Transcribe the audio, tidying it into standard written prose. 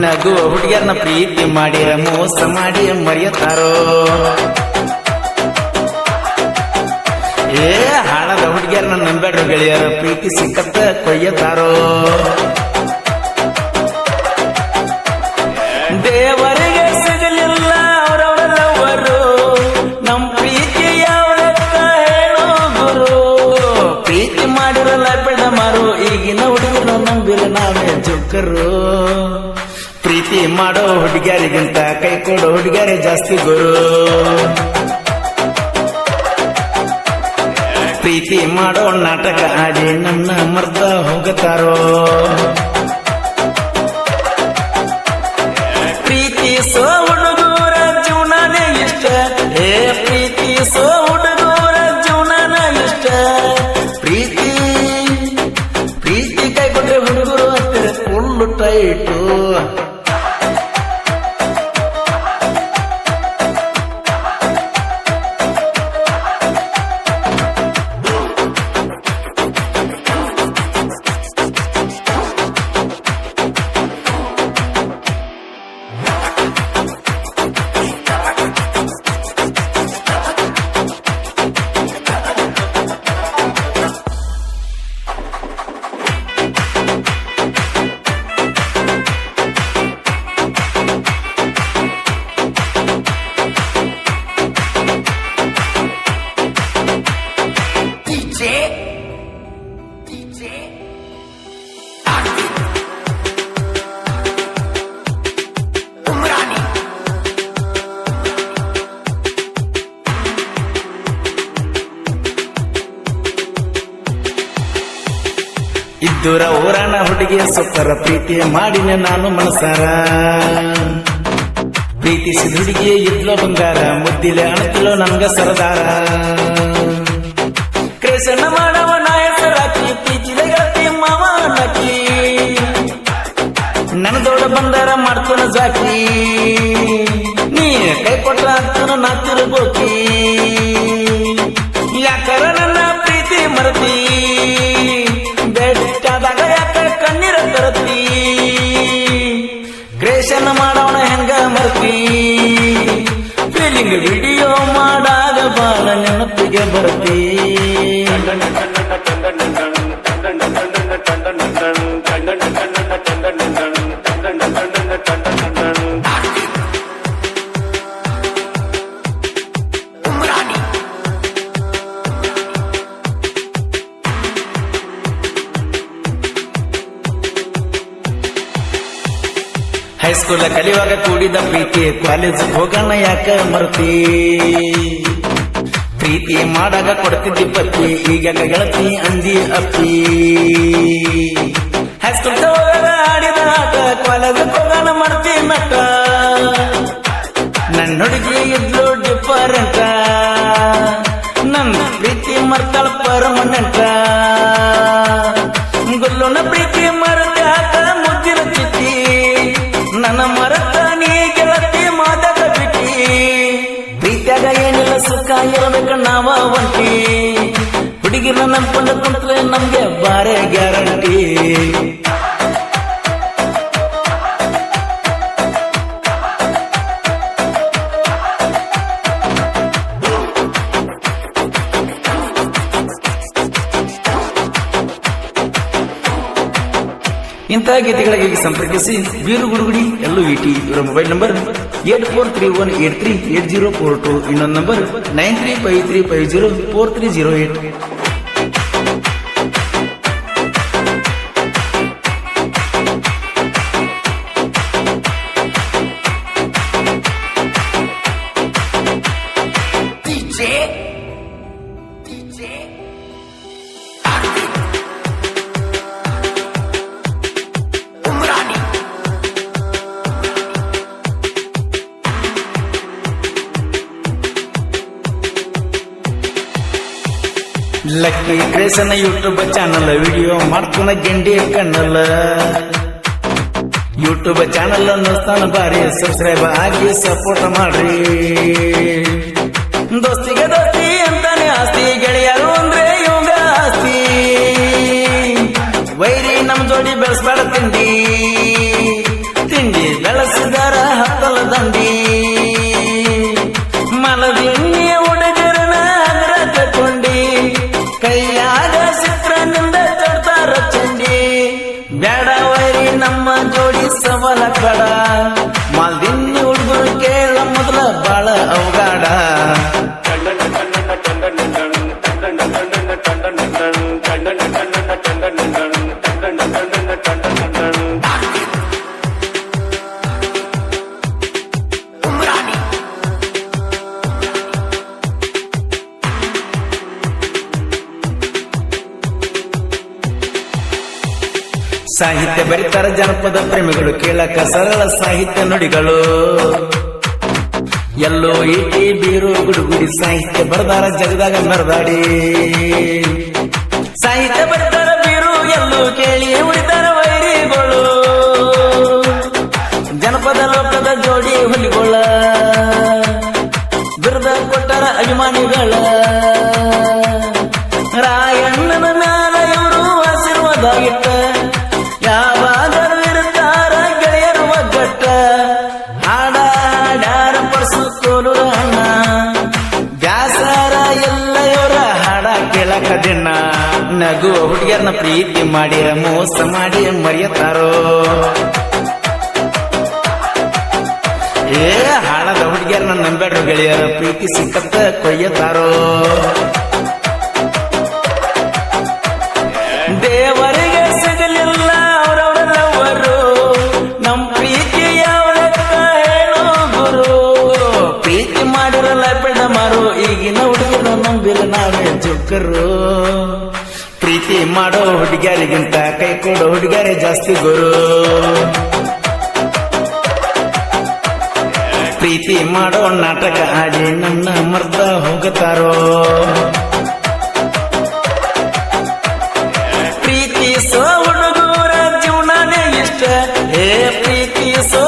ನಗುವ ಹುಡುಗಿಯರ್ನ ಪ್ರೀತಿ ಮಾಡಿ ಮೋಸ ಮಾಡಿ ಮರೆಯುತ್ತಾರೋ. ಹಾಳದ ಹುಡುಗಿಯರ್ನ ನಂಬೇಡ್ರ ಗೆಳೆಯರ ಪ್ರೀತಿ ಸಿಕ್ಕತ್ತ ಕೊಯ್ಯತಾರೋ. ದೇವರಿಗೆ ಸಿಗಲಿಲ್ಲ ಅವರವರವರು ನಮ್ ಪ್ರೀತಿ ಯಾವತ್ತ ಹೇಳೋ ಗುರು. ಪ್ರೀತಿ ಮಾಡಿರಲ್ಲ ಬೆಡ ಮಾರು ಈಗಿನ ಹುಡುಗರು ನಂಬಿರ ನಾವೇ ಜೋಕರು. ಪ್ರೀತಿ ಮಾಡೋ ಹುಡುಗಿಯರಿಗಿಂತ ಕೈ ಕೊಡೋ ಹುಡುಗಿಯರೇ ಜಾಸ್ತಿ ಗುರು. ಪ್ರೀತಿ ಮಾಡೋ ನಾಟಕ ಆಡಿ ನನ್ನ ಮರ್ದ ಹೋಗುತ್ತಾರೋ. ಪ್ರೀತಿಸೋ ಹುಡುಗರ ಜೀವನನೇ ಇಷ್ಟ. ಪ್ರೀತಿಸೋ ಹುಡುಗರ ಜೀವನನ ಇಷ್ಟ. ಪ್ರೀತಿ ಕೈ ಕೊಟ್ರೆ ಹುಡುಗರು ಅಂತಾರೆ ಫುಲ್ ಟೈಟು. ಇದ್ದೂರ ಊರನ ಹುಡುಗಿಯ ಸೊಕ್ಕರ ಪ್ರೀತಿ ಮಾಡಿನ ನಾನು ಮನಸಾರ. ಪ್ರೀತಿಸಿದ ಹುಡುಗಿಯ ಇದ್ಲೋ ಬಂಗಾರ ಮುದ್ದಿಲೆ ಅಣತಿಲೋ ನನ್ಗ ಸರದಾರ. ಕೃಷ್ಣ ಮಾಡವ ನಾಯಕರಾಕಿ ಪ್ರೀತಿಲೆ ಗೆಳತಿ ಮಾವ ನಕಿ. ನನ್ನ ದೊಡ್ಡ ಬಂದಾರ ಮಾಡ್ತಾನ ಜಾಕಿ. ನೀ ಕೈ ಕೊಟ್ರ ಆಗ್ತಾನ ನಾ ತಿರುಗೋಕಿ. ಯಾಕರ ನನ್ನ ಪ್ರೀತಿ ಮರತಿ ಬೆಟ್ಟಾದಾಗ ಯಾಕ ಕಣ್ಣೀರ ತರತಿ. ಕ್ರೇಷನ್ ಮಾಡೋಣ ಹೆಂಗ ಮರ್ತಿ. ಫೀಲಿಂಗ್ ವಿಡಿಯೋ ಮಾಡಾಗ ಬಾಳ ನೆನಪಿಗೆ ಬರ್ತಿ. ಹೈಸ್ಕೂಲ್ ಕಲಿಯುವಾಗ ಕೂಡಿದ ಪ್ರೀತಿ ಕಾಲೇಜ್ ಹೋಗೋಣ ಯಾಕ ಮರ್ತಿ. ಪ್ರೀತಿ ಮಾಡಾಗ ಕೊಡ್ತಿದ್ದಿ ಪತ್ತಿ ಈಗ ಗೆಳತಿ ಅಂದಿ ಅಪ್ಪಿ. ಹೈಸ್ಕೂಲ್ ಹೋಗಾಗ ಆಡಿದ ಆಟ ಕಾಲೇಜ್ ಹೋಗೋಣ ಮಾಡ್ತಿ ನಟ. ನನ್ನ ಹುಡುಗಿ ಇದ್ಲು ಡಿಫರೆಂಟ. ನನ್ನ ಪ್ರೀತಿ ಮರ್ತಾಳ ಪರ್ಮನೆಂಟ. ಗುಲ್ಲುನ ಪ್ರೀತಿ ಮರ್ತಾಕ ಮುದ್ದಿನ ಚಿತ್ತಿ. ನನ್ನ ಮರತ ನೀ ಗೆಳತಿ ಮಾತಾಡ ಬಿಟ್ಟಿ. ಪ್ರೀತಿಯಾಗ ಏನಿಲ್ಲ ಸುಖ ಇರಬೇಕ ನಾವ ಒಂಟಿ. ಹುಡುಗಿನ ನಂಬ್ಕೊಂಡ ಕುಂತ್ರೆ ನಮ್ಗೆ ಬಾರೆ ಗ್ಯಾರಂಟಿ. ಇಂತಹ ಗೀತೆಗಳಿಗೆ ಸಂಪರ್ಕಿಸಿ ವೀರು ಗುಡುಗುಡಿ LVT ಇವರ ಮೊಬೈಲ್ ನಂಬರ್ 8431838042. ಇನ್ನೊಂದು ನಂಬರ್ 9353504308. ಲಕ್ಕಿ ಕ್ರೇಸನ ಯೂಟ್ಯೂಬ್ ಚಾನಲ್ ವಿಡಿಯೋ ಮಾಡ್ತಾನ ಗೆಂಡಿ ಕಣ್ಣಲ್ಲ. ಯೂಟ್ಯೂಬ್ ಚಾನಲ್ ನೋಡ್ತಾನ ಬಾರಿ ಸಬ್ಸ್ಕ್ರೈಬ್ ಆಗಿ ಸಪೋರ್ಟ್ ಮಾಡ್ರಿ. ದೋಸ್ತಿಗೆ ದೋಸ್ತಿ ಅಂತಾನೆ ಆಸ್ತಿ ಗೆಳೆಯರು ಅಂದ್ರೆ ಯೋಗ ಆಸ್ತಿ. ವೈರಿ ನಮ್ ಜೋಡಿ ಬೆಳೆಸ್ಬೇಡ ತಿಂಡಿ. ತಿಂಡಿ ಬೆಳೆಸಿದಾರ ಹತ್ತಲ ದಂಡಿ ಮಲದಿನ್ನಿ ಹುಡುಗರನ ಅಗ್ರ ತಕೊಂಡಿ ಕೈಯಾಗ ಚಿತ್ರನಿಂದ ಚಡ್ತಾರ ಚಂಡಿ ಬೇಡ ವೈರಿ ನಮ್ಮ ಜೋಡಿ ಸವಲ ಕಡ ಮಾಲ್ದಿನ್ನಿ ಹುಡುಗರು ಕೇಳ ಮೊದಲ ಬಾಳ ಅವಗಾಡ ಸಾಹಿತ್ಯ ಬರೀತಾರ ಜನಪದ ಪ್ರೇಮಿಗಳು ಕೇಳಕ ಸರಳ ಸಾಹಿತ್ಯ ನುಡಿಗಳು ಎಲ್ಲೋ ಈಟಿ ಬೀರು ಗುಡುಗುಡಿ ಸಾಹಿತ್ಯ ಬರದಾರ ಜಗದಾಗ ಮೆರದಾಡಿ ಸಾಹಿತ್ಯ ಬರೀತಾರ ಬೀರು ಎಲ್ಲೂ ಕೇಳಿ ಉಳಿತಾರ ವೈರಿಗಳು ಜನಪದ ಲೋಕದ ಜೋಡಿ ಹುಲಿಗಳ ಬಿರುದ ಕೊಟ್ಟರ ಅಭಿಮಾನಿಗಳ ರಾಯಣ್ಣನ ಮ್ಯಾಲ ಇವರು ಆಶೀರ್ವಾದ ಇಟ್ಟ ಯಾವಾದರೂ ಇರುತ್ತಾರ ಗೆಳೆಯರು ಒಗ್ಗಟ್ಟ ಹಾಡಾಡ್ಯಾರ ಪಡಿಸ್ಕೋಲು ಅಣ್ಣ ಬ್ಯಾಸರ ಎಲ್ಲ ಇವರ ಹಾಡ ಕೇಳಕ ದಿನ ನಗುವ ಹುಡುಗಿಯರನ್ನ ಪ್ರೀತಿ ಮಾಡಿ ಮೋಸ ಮಾಡಿ ಮರೆಯತಾರೋ ಏ ಹಾಡದ ಹುಡುಗಿಯರನ್ನ ನಂಬೇಡ್ರು ಗೆಳೆಯರ ಪ್ರೀತಿ ಸಿಕ್ಕತ್ತ ಕೊಯ್ಯತಾರೋ ದೇವರಿಗೆ ಸಿಗಲಿಲ್ಲ ಅವರವರವರು ನಮ್ ಪ್ರೀತಿ ಯಾವ ಹೇಳೋ ಗುರು ಪ್ರೀತಿ ಮಾಡಿರಲ್ಲ ಬೆಡ ಮಾರು ಈಗಿನ ಹುಡುಗರು ನಂಬಿಲ್ಲ ನಾವೇ ಜುಕ್ಕರು ಪ್ರೀತಿ ಮಾಡೋ ಹುಡುಗಿಯರಿಗಿಂತ ಕೈ ಕೊಡೋ ಹುಡುಗಿಯರೇ ಜಾಸ್ತಿ ಗುರು ಪ್ರೀತಿ ಮಾಡೋ ನಾಟಕ ಆಡಿ ನನ್ನ ಮರ್ದ ಹೋಗುತ್ತಾರೋ ಪ್ರೀತಿಸೋ ಹುಡುಗರ ಜೀವನನೇ ಇಷ್ಟ ಹೇ ಪ್ರೀತಿಸೋ